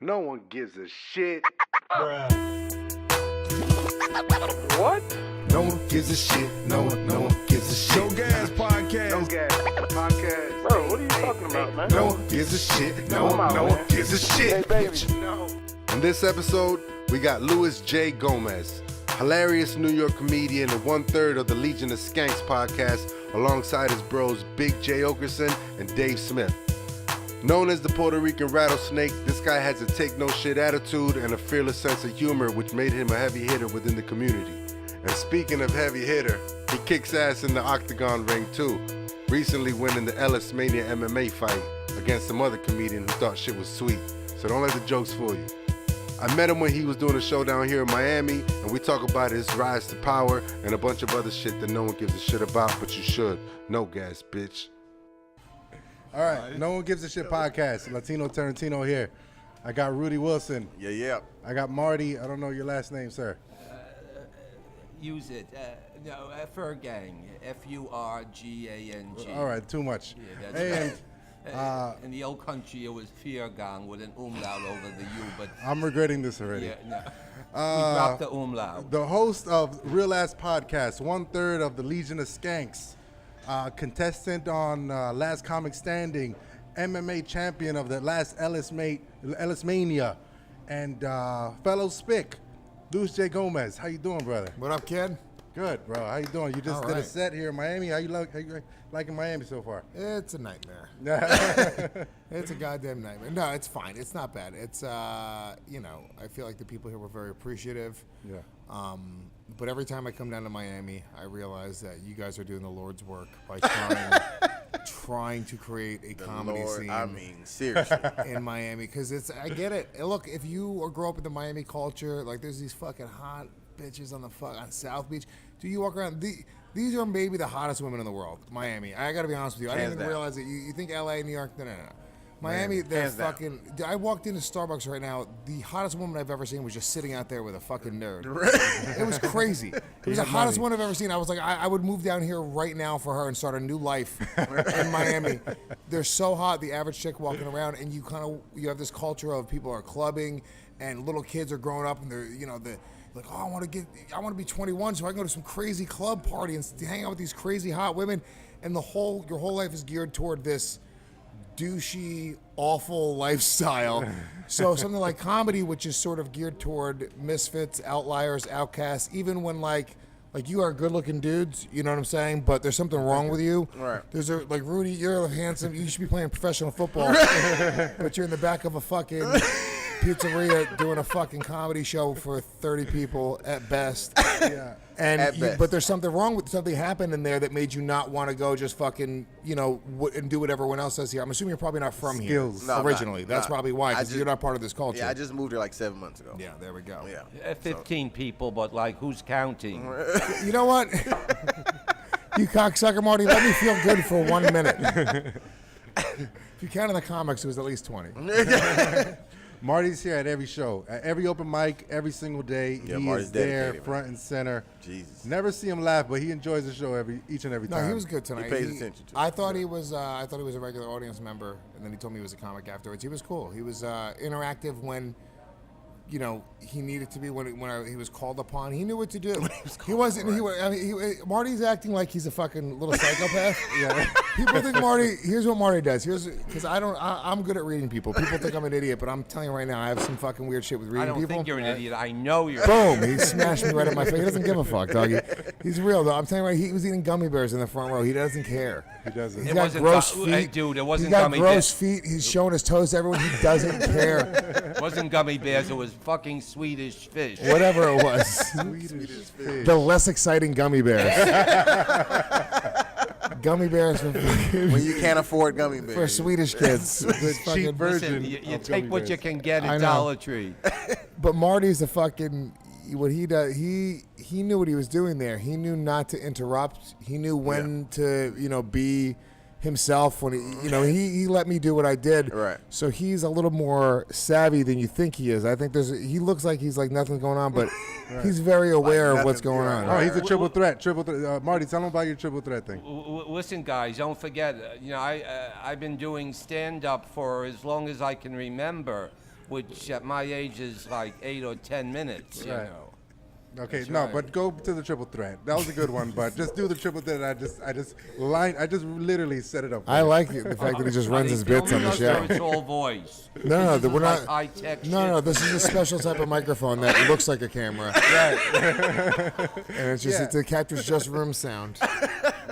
No one gives a shit. Bruh. What? No one gives a shit. No one gives a shit. NOGAS podcast. NOGAS podcast. Bro, what are you talking about, man? No one gives a shit. No one gives a shit. Hey, baby, no. On this episode, we got Louis J. Gomez, hilarious New York comedian and 1/3 of the Legion of Skanks podcast, alongside his bros Big J. Okerson and Dave Smith. Known as the Puerto Rican rattlesnake, this guy has a take-no-shit attitude and a fearless sense of humor, which made him a heavy hitter within the community. And speaking of heavy hitter, he kicks ass in the octagon ring too, recently winning the Ellis Mania MMA fight against some other comedian who thought shit was sweet. So don't let the jokes fool you. I met him when he was doing a show down here in Miami, and we talk about his rise to power and a bunch of other shit that no one gives a shit about, but you should. No gas, bitch. All right, No One Gives a Shit podcast. Latino Tarantino here. I got Rudy Wilson. Yeah. I got Marty. I don't know your last name, sir. Use it. Fergang. F-U-R-G-A-N-G. All right, too much. Yeah, that's And right. In the old country, it was Fergang with an umlaut over the U, but I'm regretting this already. yeah, no. We dropped the umlaut. The host of Real Ass Podcast, 1/3 of the Legion of Skanks, contestant on Last Comic Standing, MMA champion of the last Ellis Mania, and fellow Spick, Louis J. Gomez. How you doing, brother? What up, kid? Good, bro. How you doing? You just All did a right. set here in Miami. How you liking Miami so far? It's a nightmare. It's a goddamn nightmare. No, it's fine. It's not bad. It's I feel like the people here were very appreciative. Yeah. But every time I come down to Miami, I realize that you guys are doing the Lord's work by trying to create a comedy Lord, scene. I mean, seriously. In Miami, because I get it. Look, if you grow up in the Miami culture, like there's these fucking hot bitches on South Beach. Do you walk around? These are maybe the hottest women in the world. Miami. I got to be honest with you. I didn't Hands even down. realize it. You think L.A., New York? No. Miami, they're Hands down. fucking. I walked into Starbucks right now. The hottest woman I've ever seen was just sitting out there with a fucking nerd. It was crazy. It was the hottest one I've ever seen. I was like, I would move down here right now for her and start a new life in Miami. They're so hot. The average chick walking around, and you have this culture of people are clubbing, and little kids are growing up, and they're like, oh, I want to be 21 so I can go to some crazy club party and hang out with these crazy hot women, and your whole life is geared toward this douchey, awful lifestyle. So something like comedy, which is sort of geared toward misfits, outliers, outcasts, even when like you are good-looking dudes, you know what I'm saying? But there's something wrong with you. Right. There's like Rudy, you're handsome. You should be playing professional football, but you're in the back of a fucking pizzeria doing a fucking comedy show for 30 people at best. Yeah. But there's something wrong with something happened in there that made you not want to go just fucking, and do what everyone else does here. I'm assuming you're probably not from Skills. here No, I'm originally. not. That's No. probably why, I because just- you're not part of this culture. Yeah, I just moved here like 7 months ago. Yeah, there we go. Yeah. 15 people, but like, who's counting? You know what? You cocksucker, Marty, let me feel good for 1 minute. If you count in the comics, it was at least 20. Marty's here at every show, at every open mic, every single day. Yeah, He Marty's is there, dedicated, front and center. Jesus. Never see him laugh, but he enjoys the show each and every No, time. he was good tonight. He pays attention to it. I thought he was a regular audience member, and then he told me he was a comic afterwards. He was cool. He was interactive when, he needed to be when he was called upon. He knew what to do. He wasn't. Marty's acting like he's a fucking little psychopath. Yeah. People think Marty. Here's what Marty does. Because I'm good at reading people. People think I'm an idiot, but I'm telling you right now, I have some fucking weird shit with reading I don't people. think you're an idiot. I know you're. Boom! He smashed me right in my face. He doesn't give a fuck, doggy. He's real though. I'm telling you, right, he was eating gummy bears in the front row. He doesn't care. He doesn't. He's It got wasn't gross gu- feet. hey, dude, it wasn't He's got gummy gross feet. He's showing his toes to everyone. He doesn't care. It wasn't gummy bears. It was fucking Swedish fish. Whatever it was. Swedish fish. The less exciting gummy bears. Gummy bears When you can't afford gummy bears. for Swedish kids. The This cheap fucking- version. Listen, you of take gummy what you bears. can get I at know. Dollar Tree. But Marty's a fucking. What he does, he knew what he was doing there. He knew not to interrupt. He knew when to, be himself. When he let me do what I did. Right. So he's a little more savvy than you think he is. I think he looks like he's like nothing's going on, but he's very aware of what's nothing- going yeah, on. Oh, he's a triple threat. Marty, tell him about your triple threat thing. Listen, guys, don't forget. I've been doing stand-up for as long as I can remember. which at my age is like 8 or 10 minutes, you Right. know. Okay, That's no, right. but go to the triple threat. That was a good one, but just do the triple threat. I just literally set it up. for I you. like it, the fact that he just runs his bits on the Filming us, show. or it's all voice. No, This is we're like not. high-tech No, shit. this is a special type of microphone that looks like a camera. Right. And it's just it captures just room sound.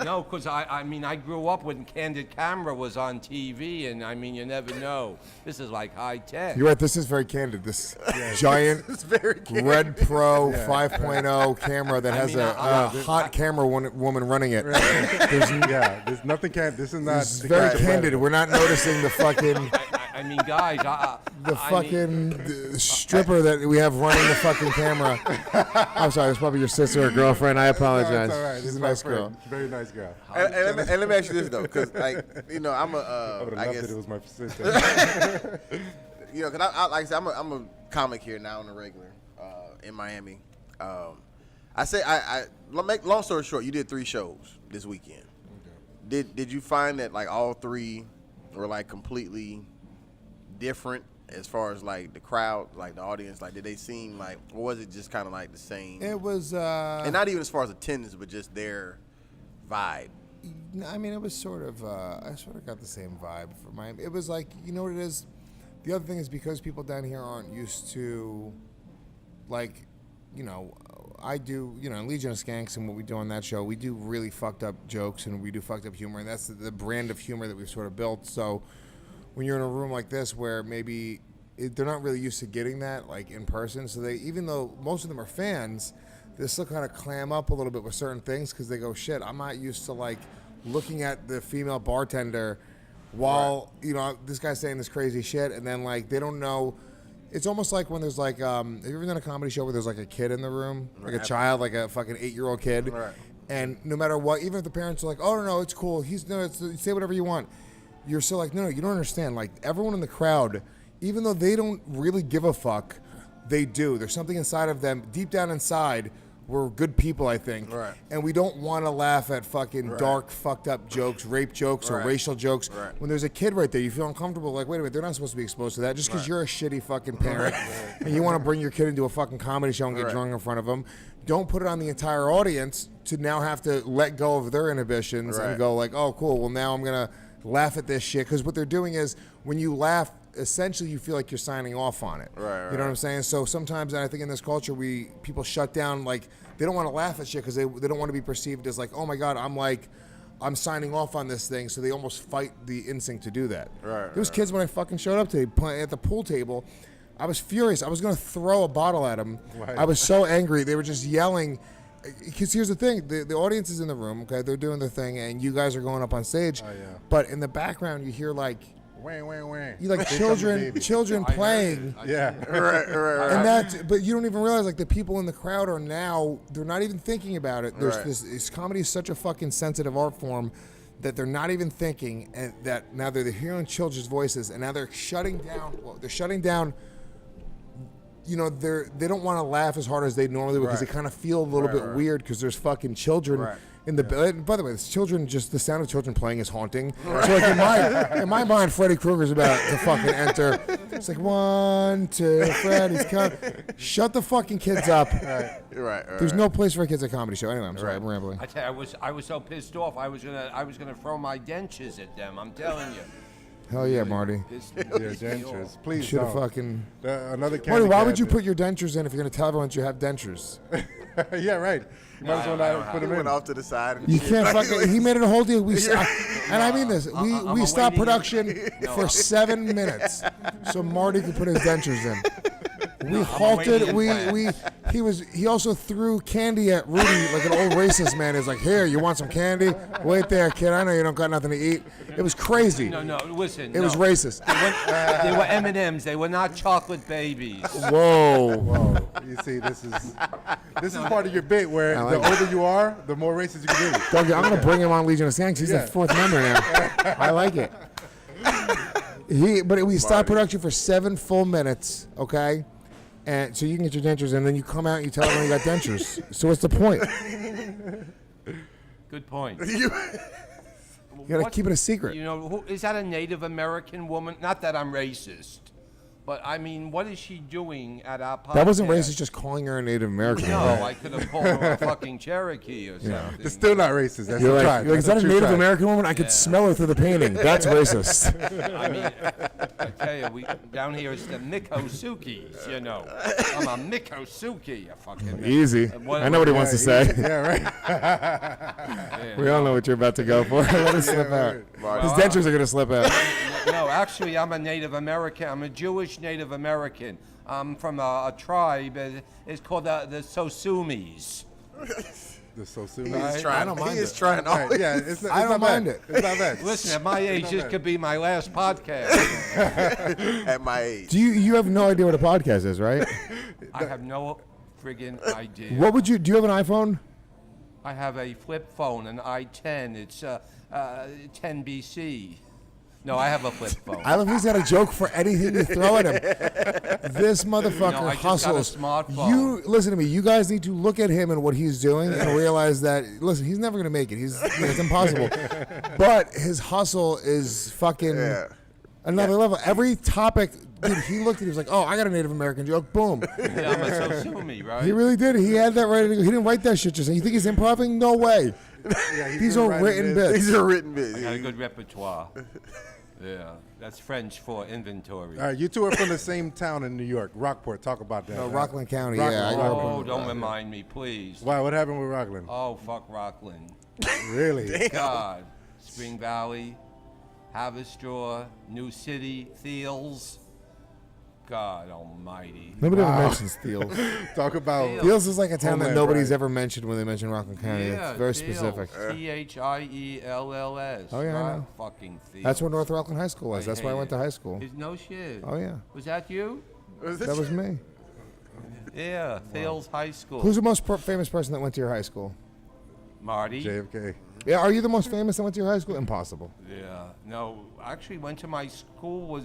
No, because I mean, I grew up when Candid Camera was on TV, and I mean, you never know. This is like high-tech. You're right. This is very candid. This giant Red Pro 5.0 camera that has a hot camera woman running it. There's nothing. This is not. It's very candid. We're not noticing the fucking I mean, guys, the stripper that we have running the fucking camera. I'm sorry. It's probably your sister or girlfriend. I apologize. It's all right. She's a my nice friend. girl. Very nice girl. And let me ask you this though, because like I'm I a would have I loved guess it. It was my sister. because I like I said I'm a comic here now on the regular in Miami. I say I make long story short, you did 3 shows this weekend. Did you find that like all 3 were like completely different as far as like the crowd, like the audience, like did they seem like, or was it just kind of like the same? It was. And not even as far as attendance, but just their vibe. I mean, it was sort of. I sort of got the same vibe from Miami. It was like, you know what it is. The other thing is because people down here aren't used to, like, you know, I do, you know, Legion of Skanks and what we do on that show, we do really fucked up jokes and we do fucked up humor, and that's the brand of humor that we've sort of built. So when you're in a room like this where maybe they're not really used to getting that, like, in person, so they, even though most of them are fans, they still kind of clam up a little bit with certain things because they go, shit, I'm not used to, like, looking at the female bartender while, you know, this guy's saying this crazy shit, and then, like, they don't know. It's almost like when there's like, have you ever done a comedy show where there's like a kid in the room, like a child, like a fucking 8-year-old kid, and no matter what, even if the parents are like, oh no, it's cool, say whatever you want, you're still like, no, you don't understand. Like, everyone in the crowd, even though they don't really give a fuck, they do. There's something inside of them, deep down inside. We're good people, I think, and we don't want to laugh at fucking dark, fucked up jokes, rape jokes, or racial jokes. When there's a kid right there, you feel uncomfortable. Like, wait a minute, they're not supposed to be exposed to that. Just because you're a shitty fucking parent and you want to bring your kid into a fucking comedy show and get drunk in front of them, don't put it on the entire audience to now have to let go of their inhibitions and go like, oh, cool, well, now I'm gonna laugh at this shit. Because what they're doing is, when you laugh, essentially you feel like you're signing off on it. You know what I'm saying? So sometimes, and I think in this culture, people shut down, like, they don't want to laugh at shit because they don't want to be perceived as like, oh my God, I'm signing off on this thing. So they almost fight the instinct to do that. There was kids when I fucking showed up today at the pool table. I was furious. I was going to throw a bottle at them. I was so angry. They were just yelling. Because here's the thing, the audience is in the room, okay? They're doing their thing, and you guys are going up on stage. But in the background, you hear like, you like children playing. And But you don't even realize, like, the people in the crowd are now, they're not even thinking about it. This comedy is such a fucking sensitive art form that they're not even thinking, and that now they're hearing children's voices, and now they're shutting down. You know, they don't want to laugh as hard as they normally would because they kind of feel a little bit weird because there's fucking children in the bed. By the way, it's children. Just the sound of children playing is haunting. So like in my mind, Freddy Krueger's about to fucking enter. It's like 1, 2, Freddy's coming. Shut the fucking kids up. There's no place for kids at a comedy show. Anyway, I'm sorry, I'm rambling. I tell you, I was so pissed off. I was gonna throw my dentures at them. I'm telling you. Hell yeah, Marty. Your dentures. Please Should have don't. fucking. Another Marty, why would you put your dentures in if you're going to tell everyone that you have dentures? Yeah, right. You might as well not put them went in. off to the side. And You shit. can't fucking. He made it a whole deal. And I mean this. We stopped production for 7 minutes so Marty could put his dentures in. We halted. He also threw candy at Rudy like an old racist man. He's like, here, you want some candy? Wait there, kid. I know you don't got nothing to eat. It was crazy. No, listen. It was racist. They were M&Ms. They were not chocolate babies. Whoa. You see, this is part of your bit where the older you are, the more racist you can be. Doug, I'm going to bring him on Legion of Skanks. He's the 4th member now. I like it. But we stopped production for 7 full minutes, okay? And so you can get your dentures, and then you come out and you tell everyone you got dentures. So what's the point? Good point. You got to keep it a secret. You know, is that a Native American woman? Not that I'm racist. But I mean, what is she doing at our podcast? That wasn't racist, just calling her a Native American. No, right? I could have called her a fucking Cherokee or something. It's still not racist. That's You're a like, try. you're like, is that a That's what you Native tried. American woman? I could smell her through the painting. That's racist. I mean, I tell you, down here it's the Mikosukis, you know. I'm a Mikosuki, you fucking. Easy. I know what he wants to say. Yeah, right. We all know what you're about to go for. Let it slip out. His dentures are going to slip out. No, actually, I'm a Native American. I'm a Jewish Native American. I'm from a tribe. It's called the Sosumis. The Sosumi. He Right. is trying. I don't mind He is it. trying. Right, yeah, it's I don't not mind bad. it. It's not bad. Listen, at my age, this could be my last podcast. At my age. Do you have no idea what a podcast is, right? I have no friggin' idea. What would you, do you have an iPhone? I have a flip phone, an i10. It's 10 BC. No, I have a flip phone. I love he's got a joke for anything you throw at him. This motherfucker No, I just got a hustles. smartphone. You listen to me. You guys need to look at him and what he's doing and realize that listen, he's never gonna make it. It's impossible. But his hustle is fucking another level. Every topic, dude, he looked at it, he was like, oh, I got a Native American joke. Boom. Yeah, I'm a Sosumi, right? He really did. He had that ready to go. He didn't write that shit just. You think he's improving? No way. Yeah, he's These been are writing written this. bits. These are written bits. I got a good repertoire. Yeah, that's French for inventory. All right, you two are from the same town in New York, Rockport. Talk about that. No, right? Rockland County. Rockland. Yeah, I grew up Oh, in- don't remind me, please. Why? What happened with Rockland? Oh, fuck Rockland. Really? God. Spring Valley, Haverstraw, New City, Thiels. God almighty. Nobody ever mentions Thiels. Talk about. Thiels is like a town that Homeland nobody's pride. ever mentioned when they mention Rockland County. Yeah, It's very Thiels. specific. Thiells. Oh, yeah, I Not know. fucking Thiels. That's where North Rockland High School was. That's where I hate went it. to high school. Is no shit. Oh, yeah. Was that you? That was me. Yeah, Thiels High School. Who's the most famous person that went to your high school? Marty? JFK. Yeah, are you the most famous that went to your high school? Impossible. Yeah. No, actually went to my school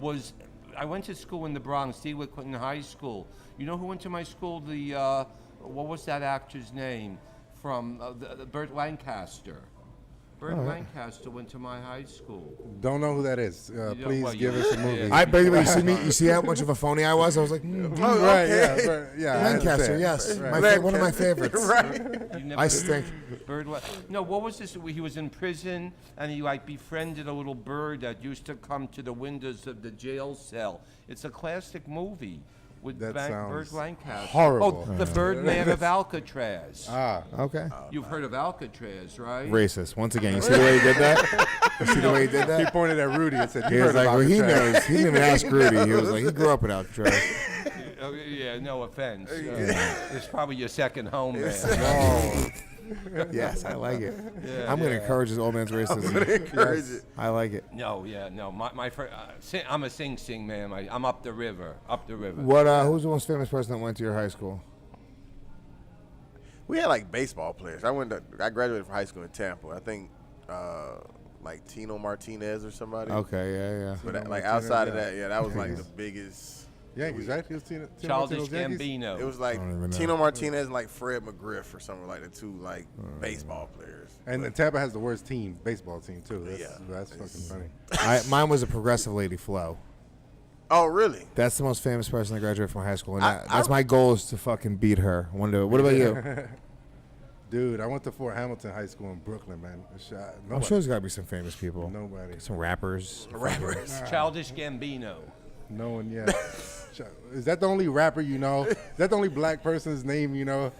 was I went to school in the Bronx, Stewart Clinton High School. You know who went to my school? The what was that actor's name from the Burt Lancaster? Burt Lancaster went to my high school. Don't know who that is. don't- Please well, give you- us a movie. yeah. By the way, you see how much of a phony I was? I was like, Right, yeah. I Lancaster, understand. yes. Right. One of my favorites. You never I stink. Bird no, what was this? He was in prison and he like befriended a little bird that used to come to the windows of the jail cell. It's a classic movie with That Bird sounds Lancaster. horrible. Oh, the Birdman of Alcatraz. Okay. You've heard of Alcatraz, right? Racist. Once again, you see the way he did that? You see the way he did He that? pointed at Rudy and said, He "You was heard like, about well, he Alcatraz." knows. He didn't even ask Rudy. He was like, he grew up in Alcatraz. Oh, yeah, no offense. It's probably your second home there. Yes, I like it. Yeah, I'm going to yeah. encourage this old man's racism. Encourage it. I like it. No, yeah, no. I'm a sing man. I'm up the river. Up the river. What? Who's the most famous person that went to your high school? We had like baseball players. I graduated from high school in Tampa. I think like Tino Martinez or somebody. Okay, yeah. But Tino like Martinez, outside of yeah. that, yeah, that was like the biggest. Yankees, right? He was Tino Childish Martino's Yankees? Gambino. It was like don't even know. Tino Martinez and like Fred McGriff or something like the two like baseball players. And Tampa has the worst baseball team too. Yeah. That's fucking funny. Mine was a progressive lady, Flo. Oh, really? That's the most famous person that graduated from high school, and I- that's my goal is to fucking beat her. One day. What about you? Dude, I went to Fort Hamilton High School in Brooklyn, man. I'm Nobody. sure there's got to be some famous people. Nobody. Some rappers. Rappers. Childish Gambino. No one yet. Is that the only rapper you know? Is that the only black person's name you know?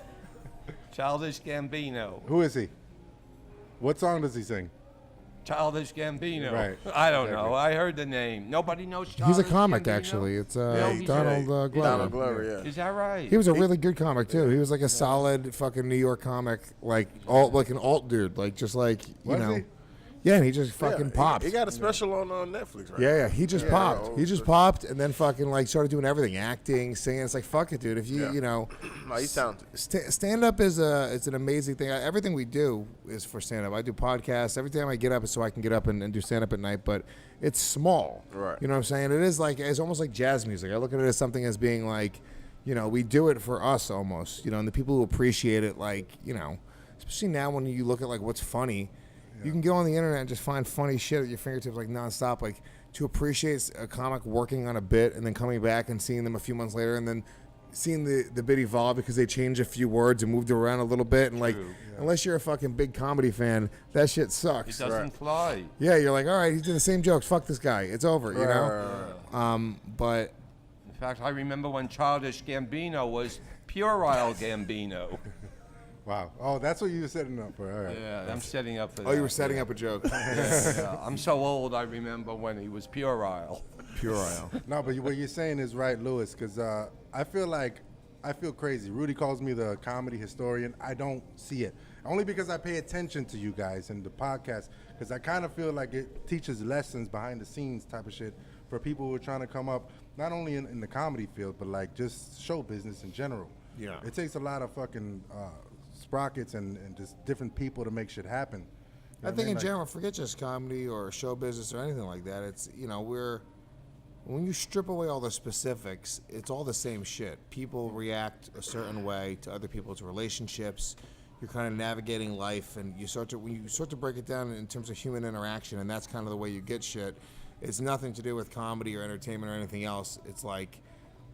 Childish Gambino. Who is he? What song does he sing? Childish Gambino. Right. I don't Exactly. know. I heard the name. Nobody knows Childish He's a comic, Gambino? actually. It's he's Donald a- Glover. Donald Glover, yeah. Is that right? He was a really good comic too. He was like a solid fucking New York comic, like an alt dude, like just like you Was know. he? Yeah, and he just Yeah, fucking popped. He got a special on Netflix, right? Yeah, he just Yeah, popped. oh, He just popped, and then fucking like started doing everything, acting, singing. It's like fuck it, dude. If you Yeah. you know, No, he's talented. stand up is it's an amazing thing. Everything we do is for stand up. I do podcasts. Every time I get up is so I can get up and do stand up at night. But it's small. Right. You know what I'm saying? It is like it's almost like jazz music. I look at it as something as being like, you know, we do it for us almost. You know, and the people who appreciate it, like you know, especially now when you look at like what's funny. You can go on the internet and just find funny shit at your fingertips like nonstop. Like to appreciate a comic working on a bit and then coming back and seeing them a few months later and then seeing the bit evolve because they changed a few words and moved it around a little bit. And like, unless you're a fucking big comedy fan, that shit sucks. It doesn't fly. Yeah, you're like, all right, he's doing the same jokes. Fuck this guy. It's over, you know? But In fact, I remember when Childish Gambino was puerile Gambino. Wow. Oh, that's what you were setting up for. All right. Yeah, I'm setting up for that. oh, you were setting up a joke. Yeah, I'm so old, I remember when he was puerile. Puerile. No, but what you're saying is right, Lewis, because I feel crazy. Rudy calls me the comedy historian. I don't see it. Only because I pay attention to you guys and the podcast, because I kind of feel like it teaches lessons behind the scenes type of shit for people who are trying to come up, not only in the comedy field, but like just show business in general. Yeah. It takes a lot of fucking sprockets and just different people to make shit happen. You know I what think in mean? general, forget just comedy or show business or anything like that. It's, you know, when you strip away all the specifics, it's all the same shit. People react a certain way to other people's relationships. You're kind of navigating life, and when you start to break it down in terms of human interaction, and that's kind of the way you get shit. It's nothing to do with comedy or entertainment or anything else. It's like,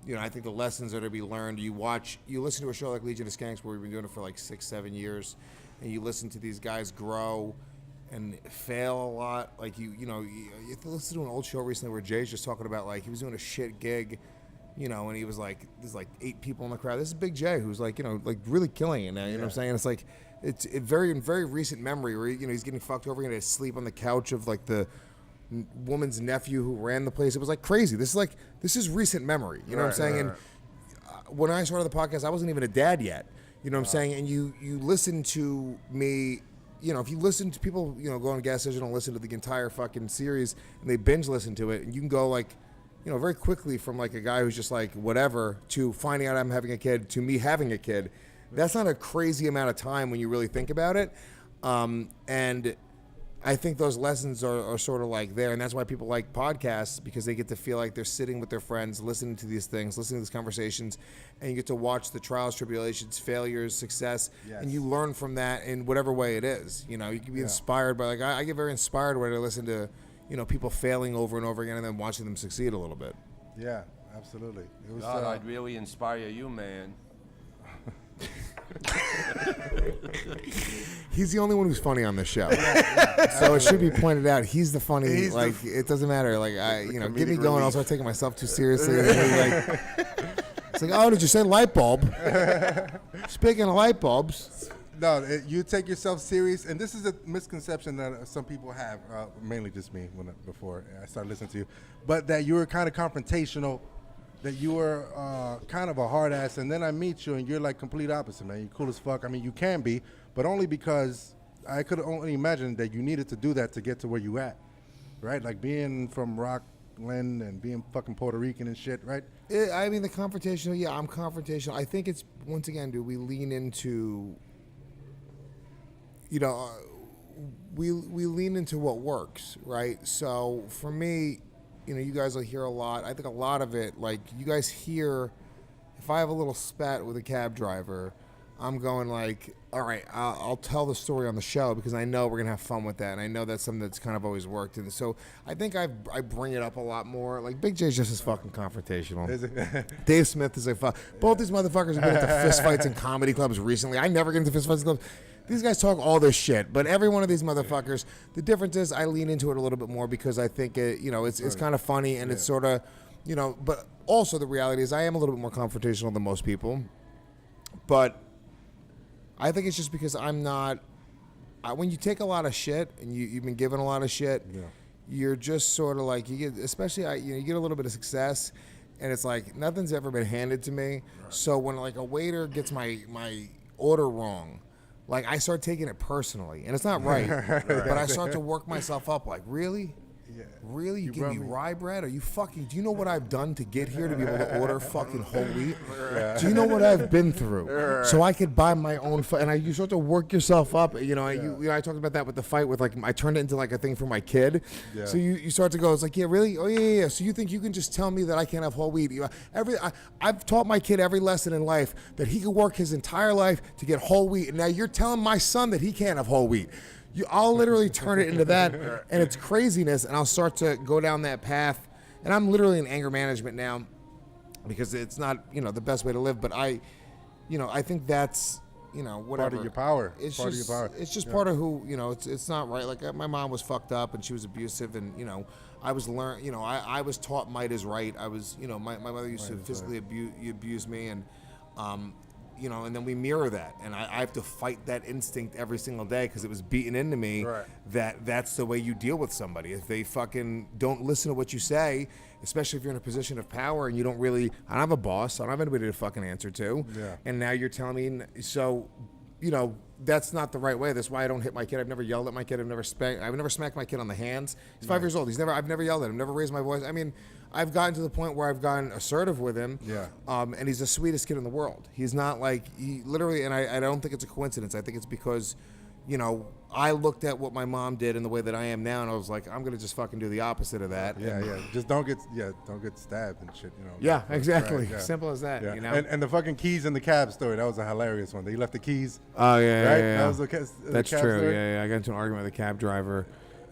you know, I think the lessons that are to be learned. You listen to a show like Legion of Skanks, where we've been doing it for like 6-7 years, and you listen to these guys grow and fail a lot. Like you listen to an old show recently where Jay's just talking about like he was doing a shit gig, you know, and he was like, there's like 8 people in the crowd. This is Big Jay, who's like, you know, like really killing it now. You know what I'm saying? It's like it's a very recent memory where, you know, he's getting fucked over and he had to sleep on the couch of like the woman's nephew who ran the place. It was like crazy. This is recent memory. You know what I'm saying? And when I started the podcast, I wasn't even a dad yet. You know what I'm saying? And you listen to me. You know, if you listen to people, you know, go on gas station and listen to the entire fucking series and they binge listen to it, and you can go like, you know, very quickly from like a guy who's just like whatever to finding out I'm having a kid to me having a kid. That's not a crazy amount of time when you really think about it. And I think those lessons are sort of like there, and that's why people like podcasts, because they get to feel like they're sitting with their friends, listening to these things, listening to these conversations, and you get to watch the trials, tribulations, failures, success, and you learn from that in whatever way it is. You know, you can be inspired by, like, I get very inspired when I listen to, you know, people failing over and over again and then watching them succeed a little bit. Yeah, absolutely. It was. God, I'd really inspire you, man. He's the only one who's funny on this show, so it should be pointed out. He's the funny. It doesn't matter. Like get me going. I'll start taking myself too seriously. It's like, oh, did you say light bulb? Speaking of light bulbs, No, you take yourself serious, and this is a misconception that some people have, mainly just me before I started listening to you, but that you were kind of confrontational, that you were kind of a hard ass, and then I meet you and you're like complete opposite, man. You're cool as fuck. I mean, you can be, but only because I could only imagine that you needed to do that to get to where you at, right? Like being from Rockland and being fucking Puerto Rican and shit, right? I mean, the confrontational. Yeah, I'm confrontational. I think it's, once again, we lean into, you know, we lean into what works, right? So for me, you know, you guys will hear a lot. I think a lot of it, like, you guys hear, if I have a little spat with a cab driver, I'm going like, all right, I'll tell the story on the show because I know we're going to have fun with that, and I know that's something that's kind of always worked. And so I think I bring it up a lot more. Like, Big J's just as fucking confrontational. Is it? Dave Smith is both these motherfuckers have been into fistfights in comedy clubs recently. I never get into fistfights in clubs. These guys talk all this shit, but every one of these motherfuckers, the difference is I lean into it a little bit more because I think it's kind of funny and it's sort of, you know, but also the reality is I am a little bit more confrontational than most people, but I think it's just because I'm not, when you take a lot of shit and you've been given a lot of shit, you're just sort of like, you get, especially, you get a little bit of success and it's like nothing's ever been handed to me. Right. So when like a waiter gets my order wrong, like, I start taking it personally, and it's not right, but I start to work myself up, like, really? Yeah. Really? You give me rye bread? Are you fucking, do you know what I've done to get here to be able to order fucking whole wheat? Do you know what I've been through? So I could buy my own, and you start to work yourself up, you know, I talked about that with the fight with, like, I turned it into, like, a thing for my kid. Yeah. So you start to go, it's like, yeah, really? Oh, yeah. So you think you can just tell me that I can't have whole wheat? I've taught my kid every lesson in life that he could work his entire life to get whole wheat, and now you're telling my son that he can't have whole wheat. I'll literally turn it into that, and it's craziness, and I'll start to go down that path. And I'm literally in anger management now because it's not, the best way to live. But I think that's, whatever. Part of your power. It's part just, of your power. It's just part of who, it's not right. Like my mom was fucked up and she was abusive, and I was I was taught might is right. I was, my mother used to physically abuse me, and and then we mirror that, and I have to fight that instinct every single day because it was beaten into me that that's the way you deal with somebody. If they fucking don't listen to what you say, especially if you're in a position of power and you don't really, I don't have a boss, I don't have anybody to fucking answer to, and now you're telling me, so, that's not the right way. That's why I don't hit my kid. I've never yelled at my kid. I've never smacked my kid on the hands. He's 5 years old. I've never yelled at him. Never raised my voice. I mean, I've gotten to the point where I've gotten assertive with him. And he's the sweetest kid in the world. He's not like, he literally, and I don't think it's a coincidence. I think it's because, I looked at what my mom did and the way that I am now, and I was like, I'm gonna just fucking do the opposite of that. Just don't get stabbed and shit. Yeah, exactly. Simple as that. And the fucking keys in the cab story, that was a hilarious one. They left the keys. Oh yeah, right? yeah. That was That's cab true. story? Yeah. I got into an argument with a cab driver,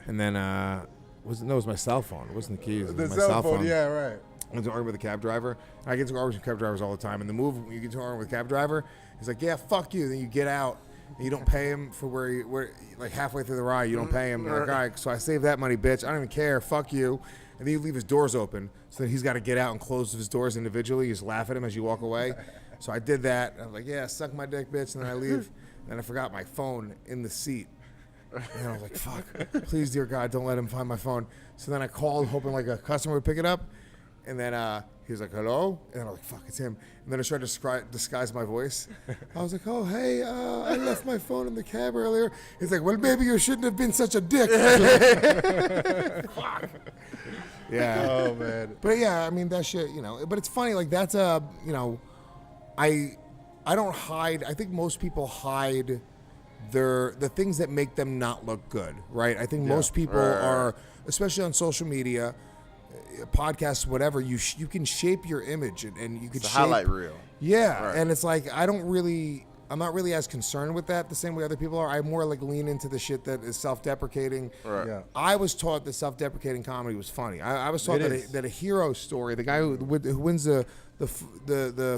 and then it was my cell phone. It wasn't the keys. It was The my cell phone. yeah, right. I get into an argument with a cab driver. I get into arguments with cab drivers all the time. And the move when you get into an argument with a cab driver, he's like, "Yeah, fuck you." Then you get out. And you don't pay him for where like halfway through the ride, you don't pay him. You're like, all right, so I saved that money, bitch. I don't even care. Fuck you. And then you leave his doors open, so that he's got to get out and close his doors individually. You just laugh at him as you walk away. So I did that. I was like, yeah, suck my dick, bitch. And then I leave. And I forgot my phone in the seat. And I was like, fuck. Please, dear God, don't let him find my phone. So then I called, hoping like a customer would pick it up. And then he was like, hello? And I was like, fuck, it's him. And then I tried to disguise my voice. I was like, oh, hey, I left my phone in the cab earlier. He's like, well, maybe you shouldn't have been such a dick. Fuck. Yeah. Oh, man. But yeah, I mean, that shit, but it's funny, like that's I don't hide. I think most people hide the things that make them not look good, right? I think most people are, especially on social media, podcasts, whatever, you can shape your image and you can shape highlight reel. And it's like I'm not really as concerned with that the same way other people are. I more like lean into the shit that is self-deprecating. I was taught that self-deprecating comedy was funny. I was taught that a hero story, the guy who wins the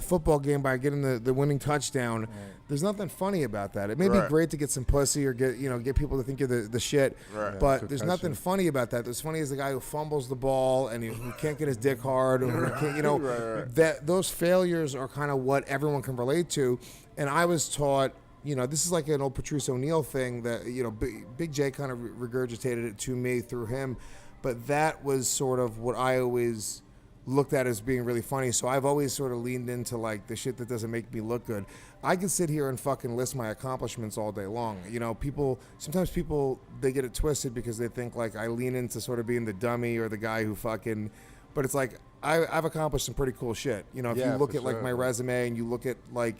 football game by getting the winning touchdown, there's nothing funny about that. It may be great to get some pussy or get people to think you're the shit, but there's nothing funny about that. What's funny is the guy who fumbles the ball and who can't get his dick hard, or who can't, that those failures are kind of what everyone can relate to. And I was taught, this is like an old Patrice O'Neill thing that, Big J kind of regurgitated it to me through him. But that was sort of what I always looked at as being really funny. So I've always sort of leaned into like the shit that doesn't make me look good. I can sit here and fucking list my accomplishments all day long. Sometimes people, they get it twisted because they think like I lean into sort of being the dummy or the guy who fucking, but it's like I've accomplished some pretty cool shit. If you look at like my resume and you look at like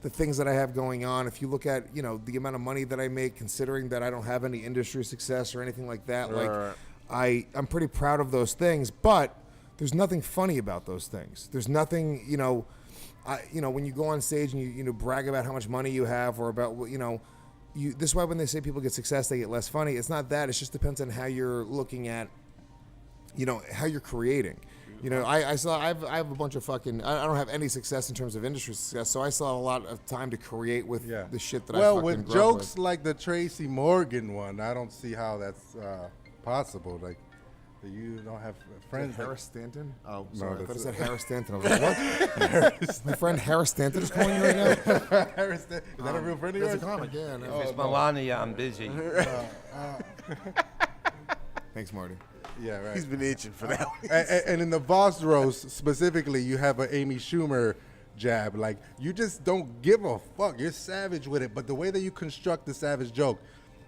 the things that I have going on, if you look at, the amount of money that I make, considering that I don't have any industry success or anything like that, I'm pretty proud of those things, but there's nothing funny about those things. There's nothing, when you go on stage and you brag about how much money you have or about, this is why when they say people get success, they get less funny. It's not that. It just depends on how you're looking at, how you're creating. I have a bunch of fucking, I don't have any success in terms of industry success, so I still have a lot of time to create with the shit that I fucking with grew jokes up with. like the Tracy Morgan one, I don't see how that's possible. Like, you don't have friends. Harris Stanton? Oh, No, sorry. I thought it that's said Harris Stanton. I was like, what? My friend Harris Stanton is calling you right now? Harris, is that a real friend of yours? That's a comic, yeah. No. Miss Melania, I'm busy. Thanks, Marty. Yeah, right. He's been itching for that one. And in the Voss roast specifically, you have an Amy Schumer jab. Like, you just don't give a fuck. You're savage with it. But the way that you construct the savage joke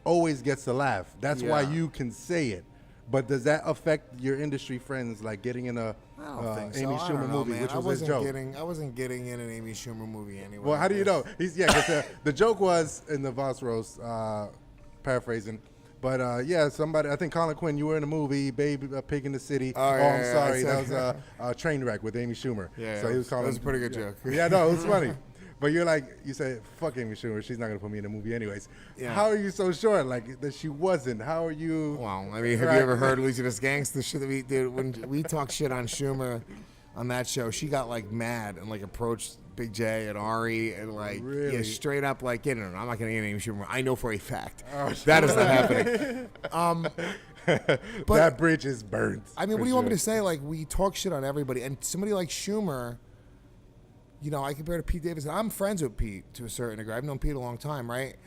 always gets a laugh. That's why you can say it. But does that affect your industry friends, like getting in a Amy Schumer movie, which was his joke? I wasn't getting in an Amy Schumer movie anyway. Well, how do you know? Because the joke was in the Voss roast, paraphrasing. But somebody, I think Colin Quinn, you were in a movie, Babe, Pig in the City. I'm sorry, that was a train wreck with Amy Schumer. Yeah, so he was calling. that was a pretty good joke. Yeah, no, it was funny. But you're like, you said, fuck Amy Schumer. She's not going to put me in a movie anyways. Yeah. How are you so sure, like, that she wasn't? How are you? Well, I mean, have you ever heard Lucy the Skanks? The shit that we did when we talked shit on Schumer on that show. She got like mad and like approached Big J and Ari and like Really? straight up like, no, I'm not gonna get Amy Schumer. I know for a fact that is not happening. But that bridge is burnt. I mean, for what do you want me sure. to say? Like, we talk shit on everybody, and somebody like Schumer, you know, I compare to Pete Davidson. I'm friends with Pete to a certain degree. I've known Pete a long time, right?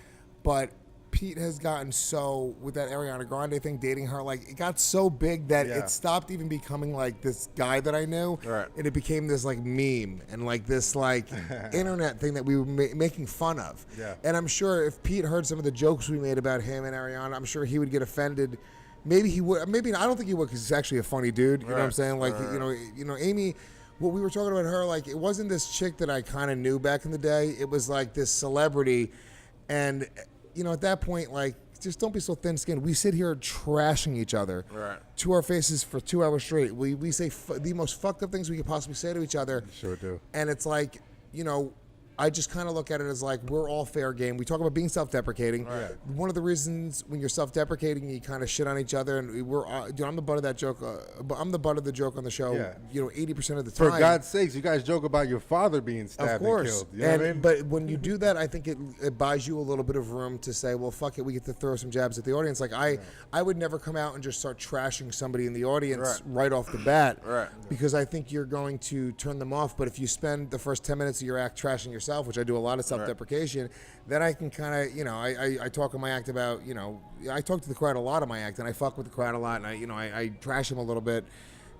But Pete has gotten so, with that Ariana Grande thing, dating her, like, it got so big that Yeah. it stopped even becoming, like, this guy that I knew. Right. And it became this, like, meme and, like, this, like, internet thing that we were making fun of. Yeah. And I'm sure if Pete heard some of the jokes we made about him and Ariana, I'm sure he would get offended. Maybe he would. Maybe not. I don't think he would because he's actually a funny dude. You know what I'm saying? Like, you know, Amy, what we were talking about her, like, it wasn't this chick that I kind of knew back in the day. It was, like, this celebrity. And, you know, at that point, like, just don't be so thin-skinned. We sit here trashing each other to our faces for 2 hours straight. We say the most fucked up things we could possibly say to each other. Sure do. And it's like, you know, I just kind of look at it as like we're all fair game. We talk about being self-deprecating. Right. One of the reasons when you're self-deprecating, you kind of shit on each other, and we're, dude, I'm the butt of that joke. I'm the butt of the joke on the show. Yeah. You know, 80% of the time. For God's sakes, you guys joke about your father being stabbed Of course. and killed. You know what I mean? But when you do that, I think it buys you a little bit of room to say, well, fuck it, we get to throw some jabs at the audience. Like, I would never come out and just start trashing somebody in the audience right off the bat. Right. Because I think you're going to turn them off. But if you spend the first 10 minutes of your act trashing yourself, which I do a lot of self-deprecation, then I can kind of, you know, I talk in my act about, you know, I talk to the crowd a lot in my act, and I fuck with the crowd a lot, and I trash them a little bit.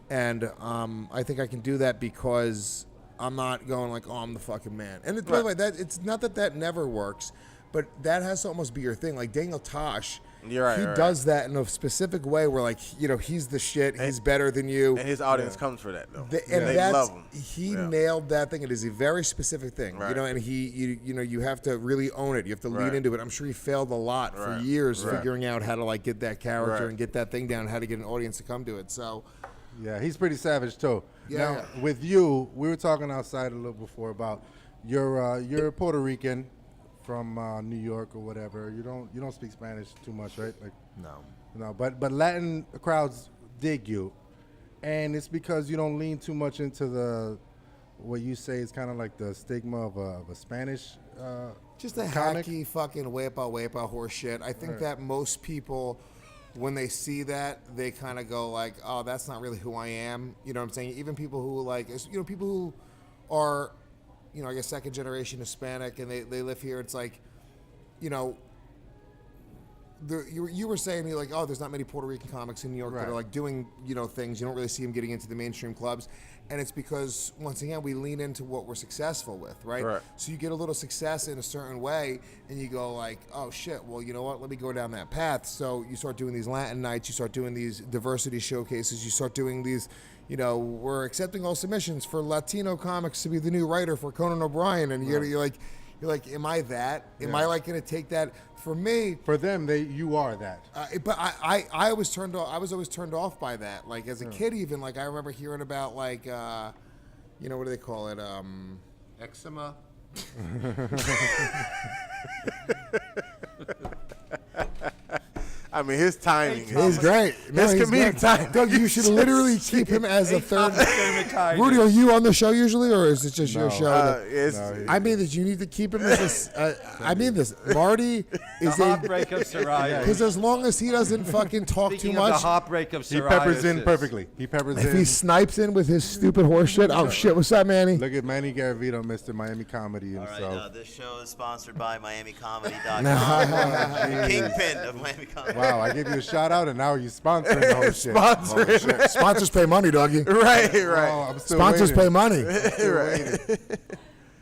And I think I can do that because I'm not going like, oh, I'm the fucking man. And by the way, that it's not that never works, but that has to almost be your thing. Like Daniel Tosh, You're right, he you're does that in a specific way where, like, you know, he's the shit, he's better than you. And his audience comes for that, though. And they that's, love him. he nailed that thing. It is a very specific thing, you Right. know, and you know, you have to really own it. You have to lean into it. I'm sure he failed a lot for years figuring out how to, like, get that character and get that thing down, how to get an audience to come to it. So, yeah, he's pretty savage too. Yeah. Now, with you, we were talking outside a little before about you're Puerto Rican from New York or whatever. You don't speak Spanish too much, right? Like no. But Latin crowds dig you, and it's because you don't lean too much into the what you say is kind of like the stigma of a Spanish. just a comic? hacky fucking wepa horse shit. I think that most people, when they see that, they kind of go like, oh, that's not really who I am. You know what I'm saying? Even people who, like, you know, people who are, you know, I guess second generation Hispanic and they live here, it's like, you know, you were saying, you're like, oh, there's not many Puerto Rican comics in New York that are like doing, you know, things. You don't really see them getting into the mainstream clubs. And it's because, once again, we lean into what we're successful with, right? So you get a little success in a certain way, and you go like, oh, shit, well, you know what? Let me go down that path. So you start doing these Latin nights. You start doing these diversity showcases. You start doing these, you know, we're accepting all submissions for Latino comics to be the new writer for Conan O'Brien. And you're like, am I that? Am I, like, going to take that? For me, For them, you are that. but I was turned off. I was always turned off by that. Like as a kid, even like I remember hearing about like, you know, what do they call it? Eczema. I mean, his timing. He's great. His comedic timing. Doug, you should literally keep him as a third. Dermatitis. Rudy, are you on the show usually, or is it just your show? I I mean that you need to keep him as a. I mean this. Marty is The a. heartbreak of psoriasis. Because as long as he doesn't fucking talk Speaking too of much, the heartbreak of psoriasis. He peppers in perfectly. He peppers if in. he snipes in with his stupid horse shit, oh shit, what's up, Manny? Look at Manny Garavito, Mr. Miami Comedy All right, himself. this show is sponsored by MiamiComedy.com. Kingpin of Miami Comedy. Wow, I gave you a shout out, and now you're sponsoring the whole shit. Sponsoring. Sponsors pay money, doggy. Right. Oh, I'm still Sponsors waiting. pay money.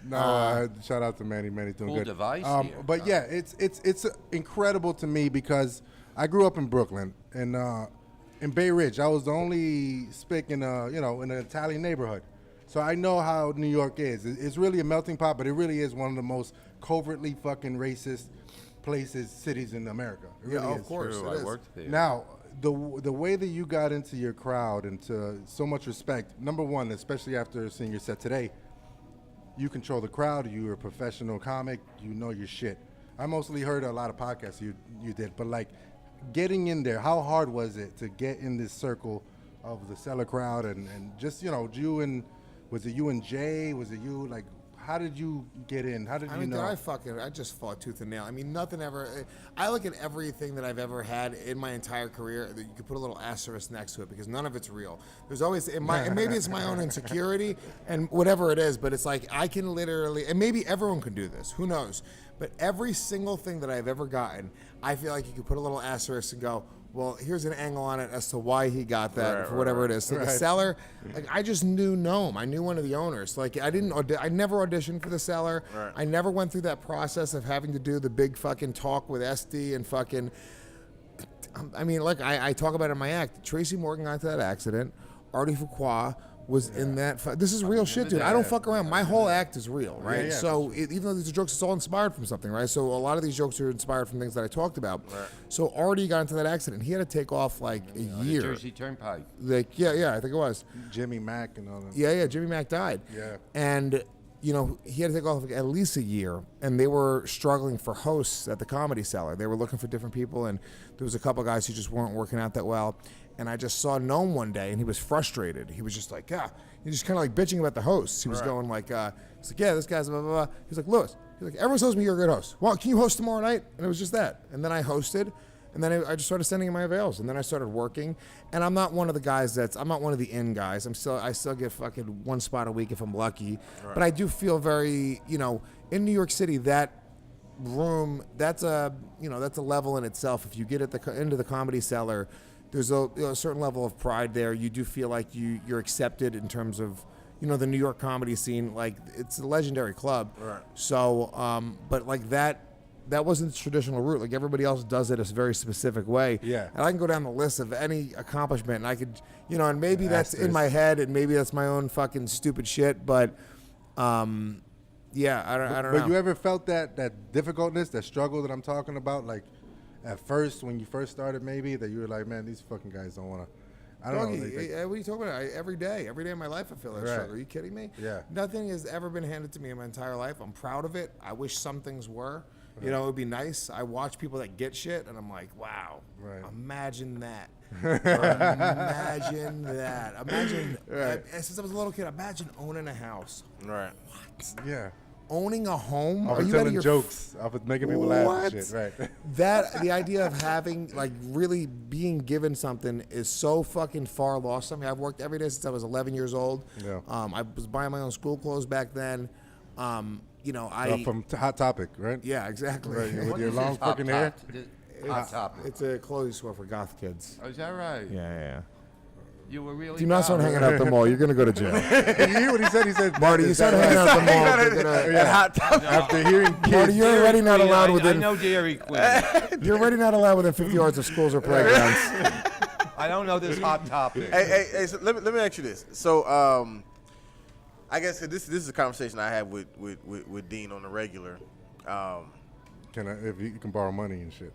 No, shout out to Manny. Manny's doing Cool good. device here. But yeah, it's incredible to me because I grew up in Brooklyn and in Bay Ridge. I was the only spick in in an Italian neighborhood, so I know how New York is. It's really a melting pot, but it really is one of the most covertly fucking racist cities in America. It really is. of course. True, it I is. worked there. Now, the way that you got into your crowd and to so much respect, number one, especially after seeing your set today, you control the crowd. You're a professional comic. You know your shit. I mostly heard a lot of podcasts you did, but like getting in there, how hard was it to get in this circle of the Cellar crowd and just, you know, was it you and Jay? Was it you, like, how did you get in? How did you know? I just fought tooth and nail. I mean, nothing ever. I look at everything that I've ever had in my entire career that you could put a little asterisk next to it because none of it's real. There's always, and maybe it's my own insecurity and whatever it is, but it's like I can literally, and maybe everyone can do this. Who knows? But every single thing that I've ever gotten, I feel like you could put a little asterisk and go, well, here's an angle on it as to why he got that, for whatever it is. So the Cellar, like, I just knew Noam. I knew one of the owners. Like, I never auditioned for the Cellar. Right. I never went through that process of having to do the big fucking talk with SD and fucking. I mean, like I talk about it in my act. Tracy Morgan got into that accident. Artie Fuqua was in that. This is real shit, dude. I don't fuck around. My whole act is real, right? Yeah. So even though these are jokes, it's all inspired from something, right? So a lot of these jokes are inspired from things that I talked about. Right. So Artie got into that accident. He had to take off like a year. Jersey Turnpike. Like yeah, I think it was. Jimmy Mack and all that. Yeah, Jimmy Mack died. Yeah. And you know, he had to take off at least a year, and they were struggling for hosts at the Comedy Cellar. They were looking for different people, and there was a couple guys who just weren't working out that well. And I just saw Noam one day, and he was frustrated. He was just like, he just kind of like bitching about the hosts. He was going like, he's like, yeah, this guy's blah, blah, blah. He's like, Lewis, everyone tells me you're a good host. Well, can you host tomorrow night? And it was just that. And then I hosted, and then I just started sending in my avails, and then I started working. And I'm not one of the guys I'm not one of the in guys. I still get fucking one spot a week if I'm lucky. Right. But I do feel very, you know, in New York City, that room, that's a level in itself. If you get into the Comedy Cellar, there's a certain level of pride there. You do feel like you're accepted in terms of, you know, the New York comedy scene. Like, it's a legendary club. Right. So, but like that wasn't the traditional route. Like, everybody else does it a very specific way. Yeah. And I can go down the list of any accomplishment, and I could, you know, and maybe that's in my head, and maybe that's my own fucking stupid shit, but, yeah, I don't know. But you ever felt that difficultness, that struggle that I'm talking about, like, at first, when you first started, maybe, that you were like, man, these fucking guys don't want to. I don't know. What are you talking about? Every day in my life, I feel that struggle. Are you kidding me? Yeah. Nothing has ever been handed to me in my entire life. I'm proud of it. I wish some things were. You know, it would be nice. I watch people that get shit, and I'm like, wow. Right. Imagine that. Imagine that. Imagine. Right. Since I was a little kid, imagine owning a house. Right. What? Yeah. Owning a home? I was telling jokes. I was making people laugh and shit. Right. The idea of having, like, really being given something is so fucking far lost on me. I've worked every day since I was 11 years old. Yeah. I was buying my own school clothes back then. You know, from Hot Topic, right? Yeah, exactly. Right. With your long fucking hair. Hot Topic. It's a clothing store for goth kids. Oh, is that right? Yeah. You were really. Do not start hanging out at the mall. You're gonna go to jail. You hear what he said? He said, Marty, you start hanging out at the mall. Hot Topic. After hearing kids. Marty, you're already not allowed within. I know Dairy Queen. You're already not allowed within 50 yards of schools or playgrounds. I don't know this Hot Topic. Hey, so let me ask you this. So, I guess this is a conversation I have with Dean on the regular. If you can borrow money and shit.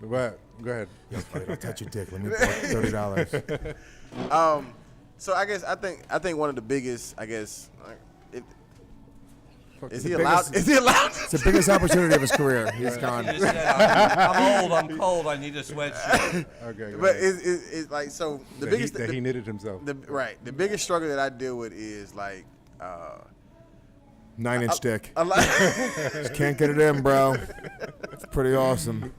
But go ahead. I'll touch your dick. Let me borrow $30. So I think one of the biggest, is he allowed? Is he allowed? It's the biggest opportunity of his career. He's gone. He just said, I'm old. I'm cold. I need a sweatshirt. Okay. But it's like, so the biggest that he knitted himself. The biggest struggle that I deal with is like 9-inch dick. Just can't get it in, bro. It's pretty awesome.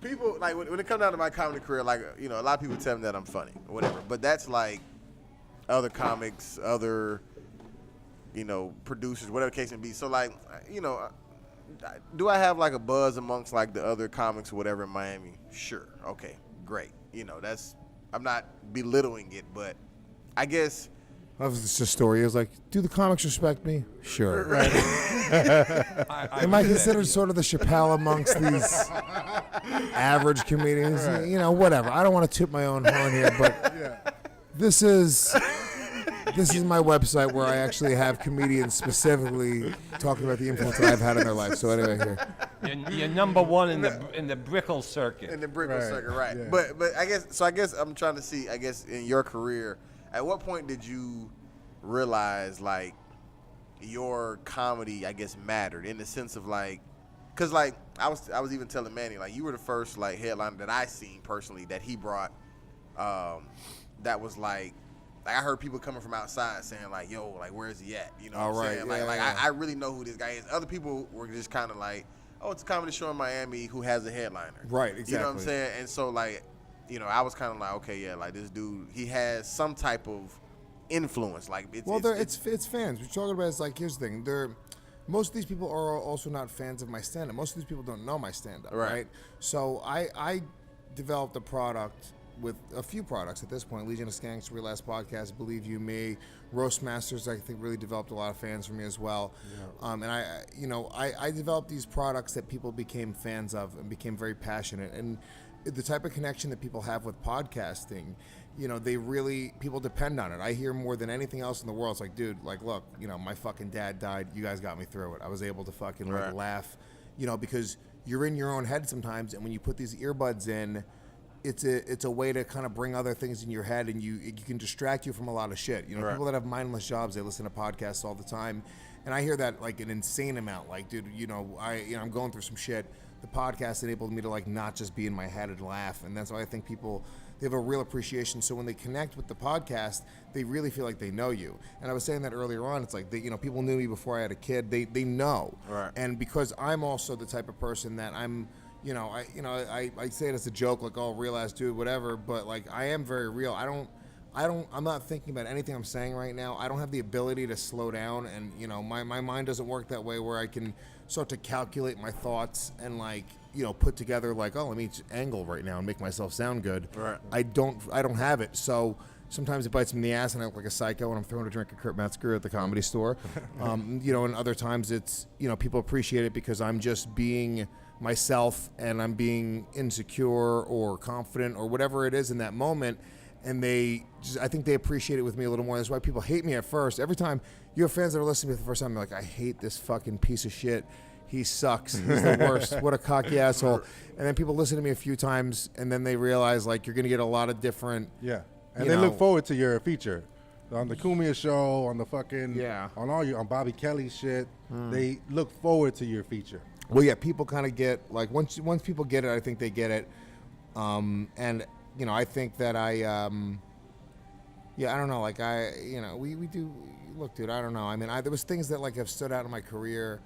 People, like, when it comes down to my comedy career, like, you know, a lot of people tell me that I'm funny or whatever, but that's like other comics, other, you know, producers, whatever the case may be. So, like, you know, do I have like a buzz amongst like the other comics or whatever in Miami? Sure. Okay, great. You know, I'm not belittling it, but I guess. That was just a story. It was like, do the comics respect me? Sure. Right. Am I considered sort of the Chappelle amongst these average comedians? Right. You know, whatever. I don't want to toot my own horn here, but this is my website where I actually have comedians specifically talking about the influence that I've had in their life. So anyway, here. You're number one in the Brickell circuit. In the Brickell circuit, right? Yeah. But I guess I'm trying to see. I guess in your career, at what point did you realize like your comedy, I guess, mattered in the sense of like, cause like I was even telling Manny like you were the first like headliner that I seen personally that he brought. That was like I heard people coming from outside saying like, yo, like where's he at? You know what I'm saying? I really know who this guy is. Other people were just kind of like, oh, it's a comedy show in Miami who has a headliner. Right, exactly. You know what I'm saying? And so like, you know, I was kind of like, okay, yeah, like this dude, he has some type of influence. Like it's fans. We're talking about it's like, here's the thing. Most of these people are also not fans of my stand-up. Most of these people don't know my stand-up, right? So I developed a product with a few products at this point. Legion of Skanks, Real Last Podcast, Believe You Me, Roast Masters, I think really developed a lot of fans for me as well. Yeah. And I developed these products that people became fans of and became very passionate. And the type of connection that people have with podcasting, you know, people depend on it. I hear more than anything else in the world. It's like, dude, like, look, you know, my fucking dad died. You guys got me through it. I was able to fucking like laugh, you know, because you're in your own head sometimes. And when you put these earbuds in, it's a way to kind of bring other things in your head, and you can distract you from a lot of shit. You know, people that have mindless jobs, they listen to podcasts all the time, and I hear that like an insane amount. Like, dude, I'm going through some shit. The podcast enabled me to like not just be in my head and laugh, and that's why I think people, they have a real appreciation. So when they connect with the podcast, they really feel like they know you. And I was saying that earlier on. It's like people knew me before I had a kid. They know, and because I'm also the type of person that I'm. I say it as a joke, like, oh, real ass dude, whatever, but like I am very real. I'm not thinking about anything I'm saying right now. I don't have the ability to slow down, and my mind doesn't work that way where I can start to calculate my thoughts and like, put together like, oh, let me angle right now and make myself sound good. Right. I don't have it. So sometimes it bites me in the ass and I look like a psycho when I'm throwing a drink of Kurt Metzger at the Comedy Store. And other times it's, people appreciate it because I'm just being myself and I'm being insecure or confident or whatever it is in that moment, and I think they appreciate it with me a little more. That's why people hate me at first. Every time you have fans that are listening to me for the first time, they're like, I hate this fucking piece of shit. He sucks. He's the worst. What a cocky asshole. And then people listen to me a few times and then they realize like you're gonna get a lot of different and they look forward to your feature. On the Kumia show, on the fucking on Bobby Kelly's shit. They look forward to your feature. Well, yeah, people kind of get like once people get it, I think they get it, and I think that I don't know, like we do. Look, dude, I don't know. I mean, there was things that like have stood out in my career.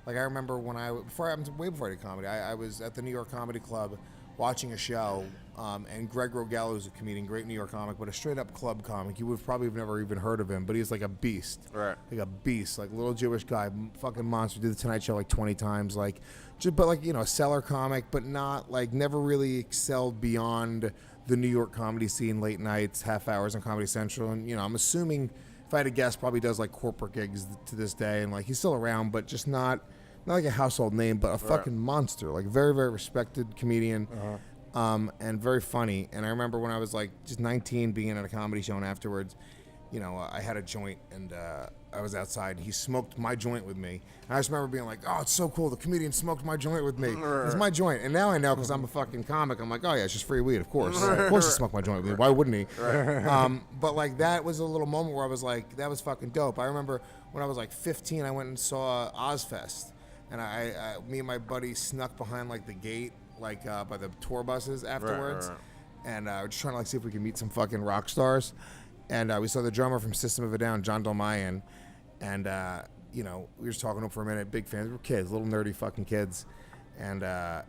Like I remember when way before I did comedy, I was at the New York Comedy Club watching a show, and Greg Rogello is a comedian, great New York comic, but a straight up club comic. You would probably have never even heard of him, but he's like a beast. Right. Like a beast, like little Jewish guy, fucking monster. Did the Tonight Show like 20 times, a seller comic, but not like never really excelled beyond the New York comedy scene, late nights, half hours on Comedy Central. And I'm assuming, if I had to guess, probably does like corporate gigs to this day, and like he's still around, but just not like a household name, but a fucking monster, like very, very respected comedian, and very funny. And I remember when I was like just 19 being at a comedy show, and afterwards, I had a joint and I was outside and he smoked my joint with me. And I just remember being like, oh, it's so cool. The comedian smoked my joint with me. It's my joint. And now I know because I'm a fucking comic. I'm like, oh yeah, it's just free weed, of course. Of course he smoked my joint with me. Why wouldn't he? But like that was a little moment where I was like, that was fucking dope. I remember when I was like 15, I went and saw Ozfest. And me and my buddy snuck behind like the gate, like by the tour buses afterwards, and we're just trying to like see if we could meet some fucking rock stars. And we saw the drummer from System of a Down, John Dolmayan, and we were just talking to him for a minute. Big fans, we were kids, little nerdy fucking kids. And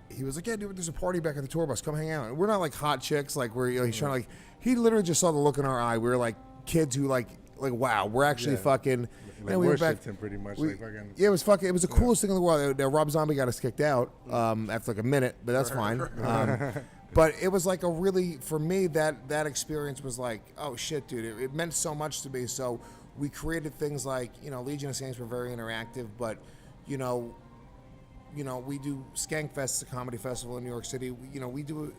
he was like, yeah, dude, there's a party back at the tour bus. Come hang out. And we're not like hot chicks, like he's trying to like. He literally just saw the look in our eye. We were like kids who like wow, we're actually fucking. Like we worshipped him pretty much. It was fucking. It was the coolest thing in the world. Rob Zombie got us kicked out after like a minute, but that's fine. But it was like a really, for me, that experience was like, oh shit, dude, it meant so much to me. So we created things like, Legion of Skanks were very interactive, but we do Skank Fest, a comedy festival in New York City.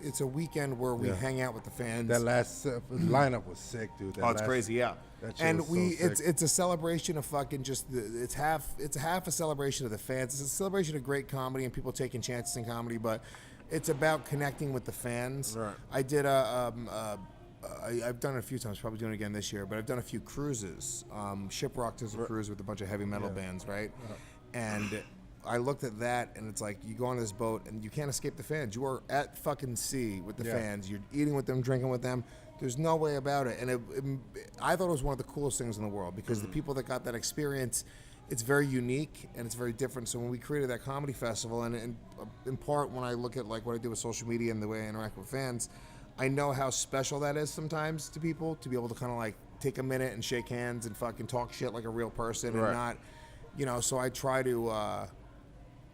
It's a weekend where we hang out with the fans. That last lineup was sick, dude. It's crazy, yeah. And it's it's a celebration of fucking just it's half a celebration of the fans. It's a celebration of great comedy and people taking chances in comedy, but it's about connecting with the fans. Right. I did a I've done it a few times, probably doing it again this year, but I've done a few cruises. Shiprocked is a cruise with a bunch of heavy metal bands, right? And I looked at that, and it's like you go on this boat, and you can't escape the fans. You are at fucking sea with the fans. You're eating with them, drinking with them. There's no way about it. And I thought it was one of the coolest things in the world because the people that got that experience, it's very unique and it's very different. So when we created that comedy festival, and in part when I look at like what I do with social media and the way I interact with fans, I know how special that is sometimes to people to be able to kind of like take a minute and shake hands and fucking talk shit like a real person and not, you know. So I try to,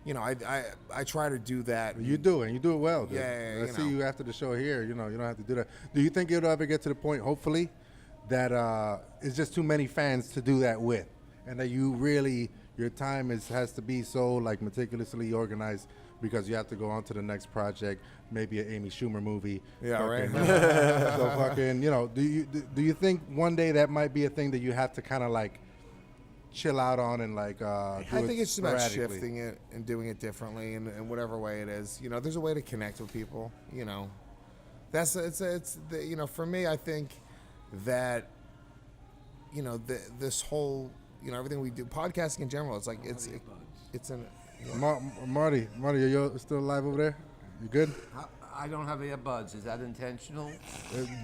you know, I try to do that. You do, and you do it well. Dude. Yeah, I see you after the show here. You know, you don't have to do that. Do you think it'll ever get to the point, hopefully, that it's just too many fans to do that with, and that you really your time has to be so like meticulously organized because you have to go on to the next project, maybe an Amy Schumer movie. Yeah, right. So fucking, you know, do you think one day that might be a thing that you have to kind of like chill out on and like I think it's about shifting it and doing it differently in whatever way it is. You know, there's a way to connect with people. You know, it's you know, for me, I think that, you know, this whole, you know, everything we do, podcasting in general, it's like it's an. Marty, are you still alive over there? You good? I don't have earbuds. Is that intentional?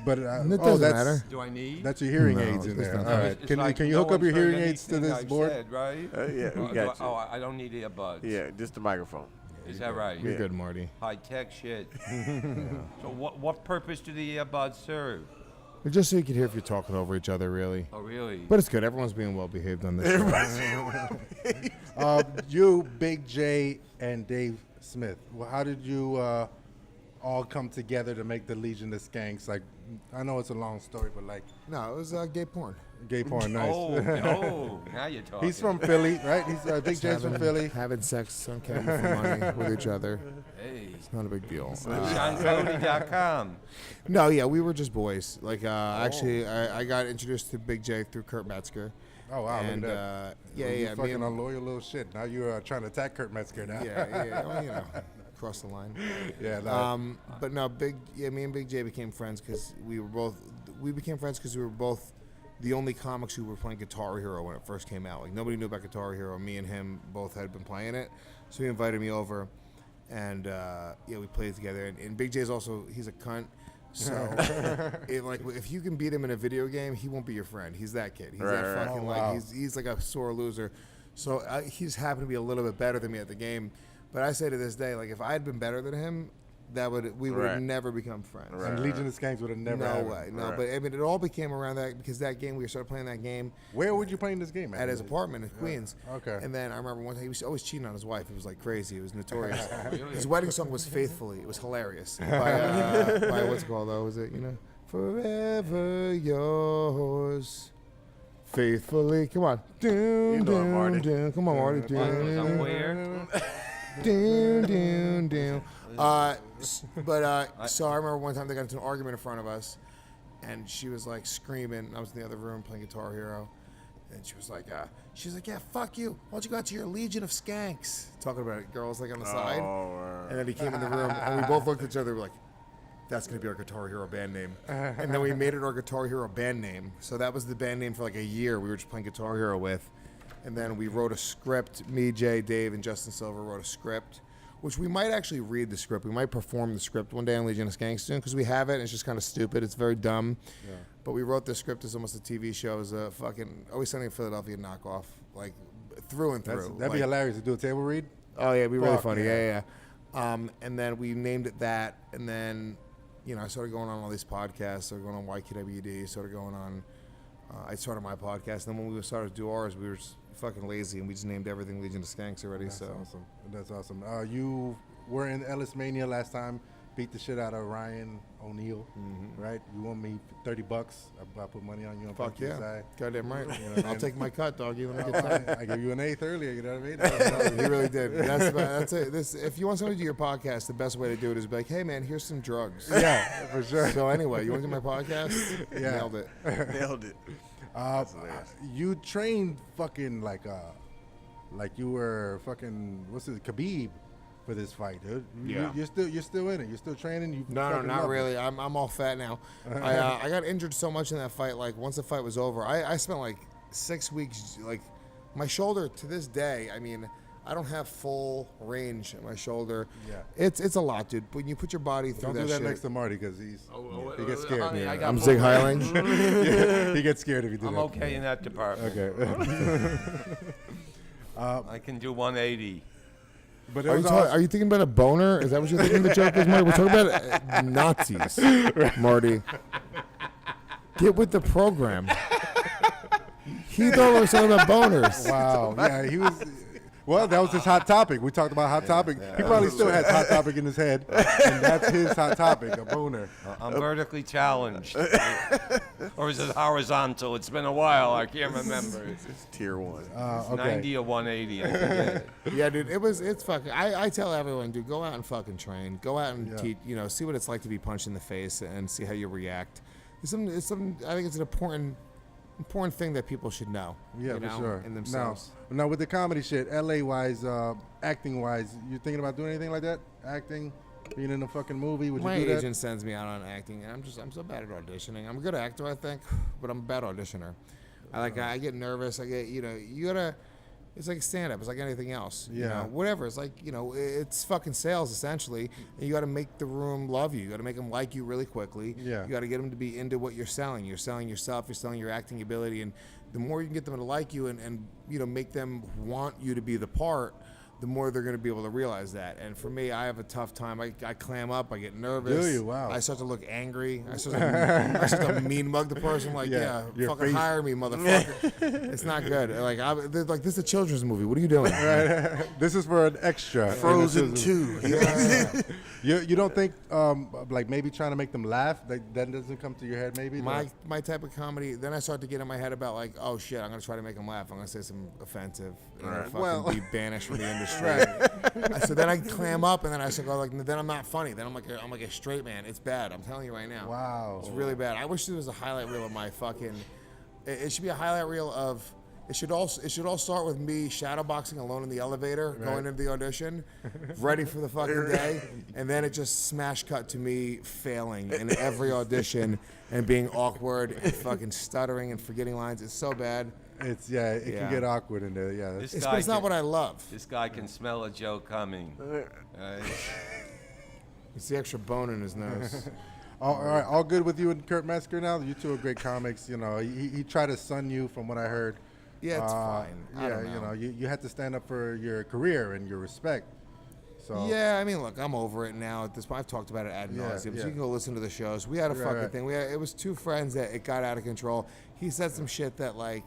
But It doesn't matter. Do I need? That's your hearing aids in there. All right. Can you hook up your hearing aids to this board? Said, right? Yeah, we got you. I don't need earbuds. Yeah, just the microphone. Is that right? You're good, Marty. High tech shit. So what purpose do the earbuds serve? Just so you can hear if you're talking over each other, really. Oh, really? But it's good. Everyone's being well behaved on this show. You, Big J, and Dave Smith. Well, how did you all come together to make the Legion of Skanks? Like, I know it's a long story, but like, No, it was gay porn. gay porn, nice. Oh, now you're talking. He's from Philly, right? He's Big J's from Philly. Having sex on camera for money with each other. Hey, It's not a big deal. SeanCody.com. No, yeah, we were just boys. Like, actually, I got introduced to Big J through Kurt Metzger. Oh wow, And look at that. yeah, You yeah, me fucking and- unloyal little shit. Now you're trying to attack Kurt Metzger now. yeah, well, you know, cross the line. Yeah. No. But no, me and Big J became friends because we became friends because we were both the only comics who were playing Guitar Hero when it first came out. Like, nobody knew about Guitar Hero. Me and him both had been playing it, so he invited me over, and yeah, we played together. And Big J's also, he's a cunt. So, like, if you can beat him in a video game, he won't be your friend. He's that kid. He's that fucking wow. he's like a sore loser. So he's happened to be a little bit better than me at the game. But I say to this day, like, if I had been better than him, we would have never become friends. And Legion of Skanks would have never. No happened. way. No, but I mean, it all became around that because that game, we started playing that game Where would you play in this game? at his apartment in Queens. Okay. And then I remember one time he was always cheating on his wife. It was like crazy. It was notorious. His wedding song was "Faithfully." It was hilarious. By what's it called though? Was it, you know, "Forever Yours, Faithfully"? Come on. You know it, Marty. Come on, Marty. I'm where? So I remember one time they got into an argument in front of us, and she was like screaming. I was in the other room playing Guitar Hero, and she was like, yeah, fuck you. Why don't you go out to your Legion of Skanks? Talking about it, girls like on the side. And then he came in the room, and we both looked at each other. We're like, that's gonna be our Guitar Hero band name. And then we made it our Guitar Hero band name. So that was the band name for like a year. We were just playing Guitar Hero with. And then we wrote a script. Me, Jay, Dave, and Justin Silver wrote a script, which we might actually read the script. We might perform the script one day on Legion of Skanks soon because we have it. And it's just kind of stupid. It's very dumb. Yeah. But we wrote the script as almost a TV show. As a fucking Always Sunny in Philadelphia knockoff, like through and through. That'd be hilarious to do a table read. Oh yeah, it'd be really Fuck, funny. yeah. Yeah. And then we named it that. And then, you know, I started going on all these podcasts. Started going on YKWd. Started going on. I started my podcast. And then when we started to do ours, we were just fucking lazy, and we just named everything Legion of Skanks already. That's so awesome. That's awesome. You were in Ellis Mania last time. Beat the shit out of Ryan O'Neal, right? You want me $30? I put money on you. On fuck yeah, side. goddamn right. You know, I'll take my cut, doggy. Let me get time. I gave you an eighth earlier. You know what I mean? He really did. That's it. If you want somebody to do your podcast, the best way to do it is be like, hey man, here's some drugs. Yeah, for sure. So anyway, you want to do my podcast? Yeah. Nailed it. Nailed it. You trained fucking like you were fucking, what's it, Khabib. for this fight, dude. Yeah. You're still in it. You're still training. You No, fucking not love it. really. I'm all fat now. I got injured so much in that fight. Like once the fight was over, I spent like 6 weeks. Like my shoulder to this day. I mean, I don't have full range in my shoulder. Yeah. It's a lot, dude. When you put your body through Don't that do that shit. next to Marty because he gets honey, scared. I got I'm full Zig range. Highland. He gets scared if you do I'm that. okay in that department. Okay. I can do 180. But it Are you, was awesome. are you thinking about a boner? Is that what you're thinking the joke is, Marty? We're talking about Nazis, Marty. Get with the program. He thought we were talking about boners. Wow. Yeah, he was. Well, that was his hot topic. We talked about hot topic. He probably still has hot topic in his head, and that's his hot topic, a boner. I'm vertically challenged. Or is it horizontal? It's been a while. I can't remember. It's tier 1. It's Okay. 90 or 180. I forget. Yeah, dude, it's fucking. I tell everyone, dude, go out and fucking train. Go out and teach. You know, see what it's like to be punched in the face and see how you react. I think it's an important thing that people should know. Yeah, you for know, sure. in themselves. Now with the comedy shit, LA wise, acting wise, you thinking about doing anything like that? Acting, being in a fucking movie? Would My you do that? agent sends me out on acting, and I'm so bad at auditioning. I'm a good actor, I think, but I'm a bad auditioner. I get nervous. You gotta. It's like stand up. It's like anything else. You Yeah. know, whatever. It's like, it's fucking sales essentially. And you got to make the room love you. You got to make them like you really quickly. Yeah. You got to get them to be into what you're selling. You're selling yourself. You're selling your acting ability. And the more you can get them to like you and make them want you to be the part, the more they're going to be able to realize that. And for me, I have a tough time. I clam up. I get nervous. Do you? Wow. I start to look angry. I start to mean mug the person. Like, Yeah, your fucking face. hire me, motherfucker. It's not good. They're like, this is a children's movie. What are you doing? This is for an extra. Frozen And this 2. is- You don't think like maybe trying to make them laugh that doesn't come to your head maybe? My type of comedy. Then I start to get in my head about like, oh shit, I'm gonna try to make them laugh. I'm gonna say some offensive. And fucking be banished from the industry. So then I clam up, and then I start go like, then I'm not funny. Then I'm like a straight man. It's bad. I'm telling you right now. Wow. It's really bad. I wish there was a highlight reel of my fucking. It should be a highlight reel of. It should all start with me shadowboxing alone in the elevator, going into the audition, ready for the fucking day, and then it just smash cut to me failing in every audition and being awkward and fucking stuttering and forgetting lines. It's so bad. It Yeah. can get awkward in there. Yeah. This It's, guy but it's not can- what I love. This guy can smell a joke coming. It's the extra bone in his nose. All right, all good with you and Kurt Metzger now. You two are great comics. You know, he tried to sun you from what I heard. Yeah, it's fine. I Yeah, don't know. you know, you had to stand up for your career and your respect. So Yeah, I mean, look, I'm over it now. At this point, I've talked about it ad Yeah, nauseum. So yeah. you can go listen to the shows. We had a fucking right. thing. It was two friends that it got out of control. He said some shit that like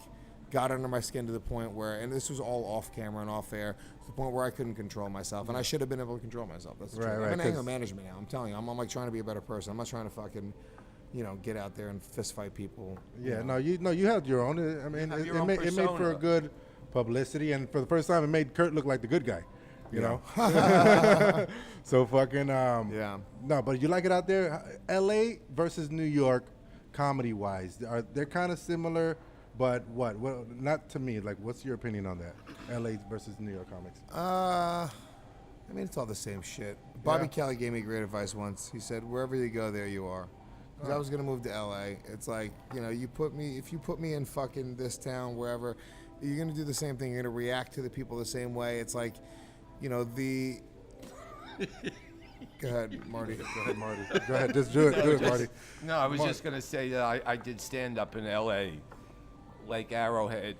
got under my skin to the point where, and this was all off camera and off air, to the point where I couldn't control myself, and I should have been able to control myself. That's the Right, truth. right, I'm in anger 'cause- management now. I'm telling you, I'm like trying to be a better person. I'm not trying to fucking, get out there and fist fight people. yeah, you had your own. I mean, have it, your it own made for a persona. good publicity, and for the first time, it made Kurt look like the good guy. You know. So fucking Yeah. No, but you like it out there. L.A. versus New York, comedy wise, they're kind of similar. But what? Well, not to me. Like, what's your opinion on that? L.A. versus New York comics. I mean, it's all the same shit. Bobby Yeah. Kelly gave me great advice once. He said, "Wherever you go, there you are." Because I was gonna move to LA. It's like, if you put me in fucking this town, wherever, you're gonna do the same thing. You're gonna react to the people the same way. It's like, the. Go ahead, Marty. Go ahead, Marty. Go ahead. Just do it, Marty. No, I was just gonna say that I did stand up in L.A., Lake Arrowhead.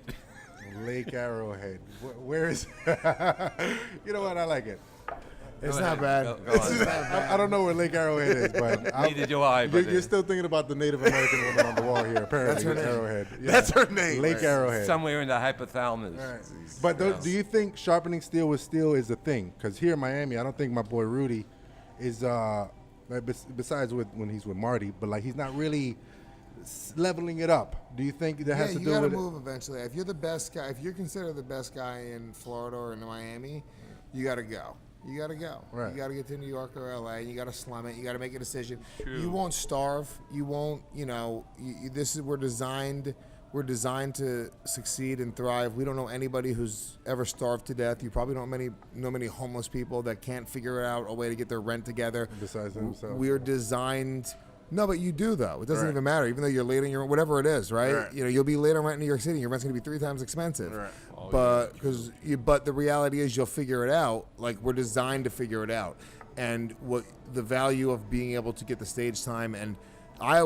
Lake Arrowhead. Where is? You know what? I like it. It's Go not ahead. bad. Go on. It's not bad. I don't know where Lake Arrowhead is, but Neither do I. But You're still thinking about the Native American woman on the wall here. Apparently, That's her with name. Arrowhead. Yeah. That's her name. Lake Arrowhead. somewhere in the hypothalamus. Right. But do you think sharpening steel with steel is a thing? Because here in Miami, I don't think my boy Rudy is. Like, besides when he's with Marty, but like he's not really leveling it up. Do you think that has to you do gotta with move eventually. If you're the best guy, if you're considered the best guy in Florida or in Miami, you gotta go. You gotta go. Right. You gotta get to New York or LA. You gotta slum it. You gotta make a decision. True. You won't starve. You won't. We're designed We're designed to succeed and thrive. We don't know anybody who's ever starved to death. You probably don't know many homeless people that can't figure out a way to get their rent together. Besides themselves. We're designed. No, but you do though. It doesn't even matter. Even though you're late on your whatever it is, right? You know, you'll be late on rent in New York City. Your rent's gonna be 3 times expensive. Right. But the reality is, you'll figure it out. Like, we're designed to figure it out, and what the value of being able to get the stage time. And I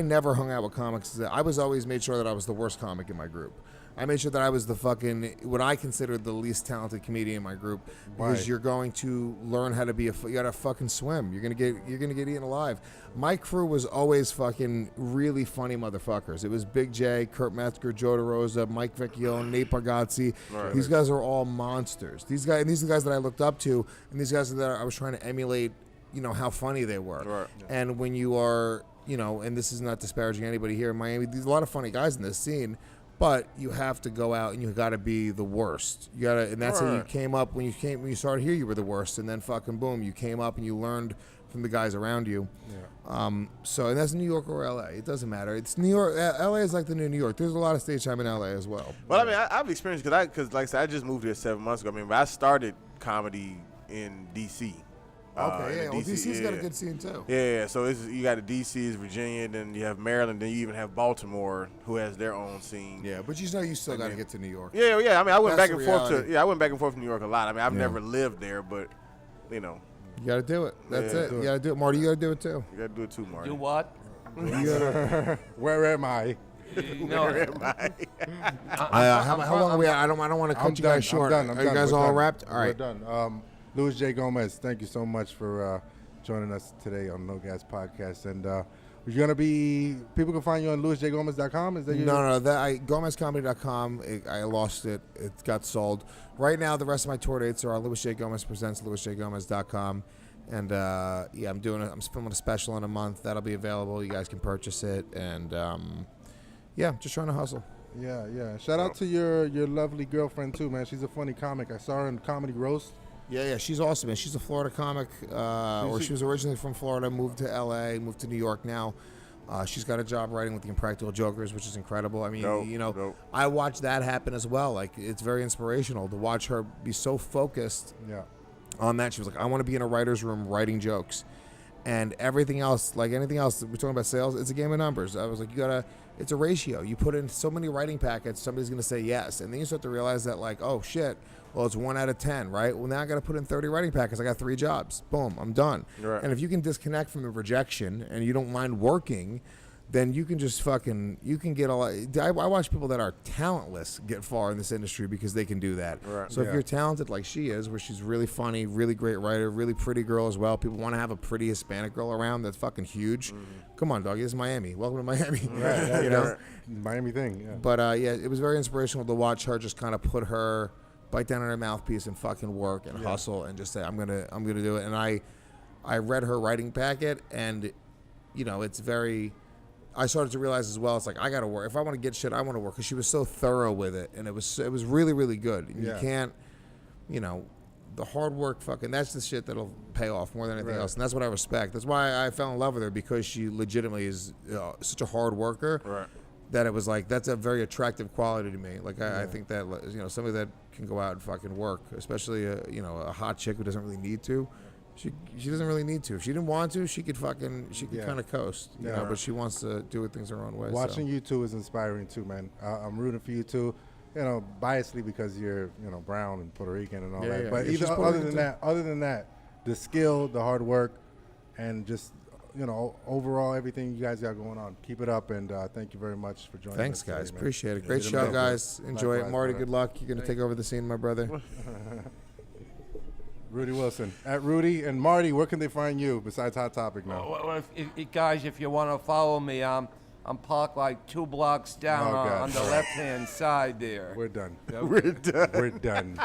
never hung out with comics. I was always made sure that I was the worst comic in my group. I made sure that I was the what I considered the least talented comedian in my group, because you're going to learn how to be you gotta fucking swim. You're gonna get eaten alive. My crew was always fucking really funny motherfuckers. It was Big J, Kurt Metzger, Joe DeRosa, Mike Vecchione, Nate Pagazzi. These guys are all monsters. These are the guys that I looked up to, and these guys that I was trying to emulate, you know, how funny they were. Right. And when you are, you know, and this is not disparaging anybody here in Miami, there's a lot of funny guys in this scene. But you have to go out and you got to be the worst. You gotta, and that's how you came up. When you started here, you were the worst, and then fucking boom, you came up and you learned from the guys around you. Yeah. So, and that's New York or LA. It doesn't matter. It's New York. LA is like the new New York. There's a lot of stage time in LA as well. Well, I mean, I've experienced because like I said, I just moved here 7 months ago. I mean, but I started comedy in DC. Okay, yeah. Well, DC's got a good scene too. Yeah. So you got the DC's, Virginia, then you have Maryland, then you even have Baltimore, who has their own scene. Yeah, but you know, you still got to get to New York. Yeah. I mean, I went back and forth to New York a lot. I mean, I've never lived there, but you know, you got to do it. That's it. You got to do it, Marty. You got to do it too. You got to do it too, Marty. Do what? Where am I? No. How long are we? I don't want to cut you guys short. I'm Are you guys all wrapped? All right. We're done. Louis J. Gomez, thank you so much for joining us today on No Gas Podcast. And you're going to be, people can find you on louisjgomez.com? Is that your GomezComedy.com. I lost it. It got sold. Right now, the rest of my tour dates are on Louis J. Gomez Presents, louisjgomez.com. And I'm filming a special in a month. That'll be available. You guys can purchase it. And just trying to hustle. Yeah. Shout out to your lovely girlfriend too, man. She's a funny comic. I saw her in Comedy Roast. Yeah, she's awesome, man. She's a Florida comic, she was originally from Florida, moved to L.A., moved to New York now. She's got a job writing with the Impractical Jokers, which is incredible. I mean, I watched that happen as well. Like, it's very inspirational to watch her be so focused on that. She was like, I want to be in a writer's room writing jokes. And everything else, like anything else, we're talking about sales, it's a game of numbers. I was like, it's a ratio. You put in so many writing packets, somebody's going to say yes. And then you start to realize that, like, oh, shit. Well, it's 1 out of 10, right? Well, now I got to put in 30 writing packets. I got 3 jobs. Boom, I'm done. Right. And if you can disconnect from the rejection and you don't mind working, then you can just you can get a lot. I watch people that are talentless get far in this industry because they can do that. Right. So if you're talented like she is, where she's really funny, really great writer, really pretty girl as well. People want to have a pretty Hispanic girl around that's fucking huge. Come on, doggy. This is Miami. Welcome to Miami. Right. You know? Miami thing. Yeah. But it was very inspirational to watch her just kind of bite down on her mouthpiece and fucking work and hustle and just say, I'm gonna do it. And I read her writing packet, and it's very. I started to realize as well, it's like, I gotta work. If I want to get shit, I want to work, because she was so thorough with it, and it was really, really good. And you can't, the hard work, that's the shit that'll pay off more than anything else, and that's what I respect. That's why I fell in love with her, because she legitimately is such a hard worker. Right. That it was like, that's a very attractive quality to me. Like, I think that somebody that can go out and fucking work, especially a hot chick who doesn't really need to. She doesn't really need to. If she didn't want to, she could kind of coast. You know, but she wants to do things her own way. Watching you two is inspiring too, man. I'm rooting for you too. Biasly because you're brown and Puerto Rican and all that. Yeah. But other than that, the skill, the hard work, and just overall everything you guys got going on. Keep it up, and thank you very much for joining us. Thanks, guys. Today, appreciate it. Great show, guys. Enjoy it. Marty, good luck. You're going to take over the scene, my brother. Rudy Wilson. At Rudy and Marty, where can they find you besides Hot Topic now? Well, guys, if you want to follow me, I'm parked like 2 blocks down on the left-hand side there. We're done. We're done. We're done.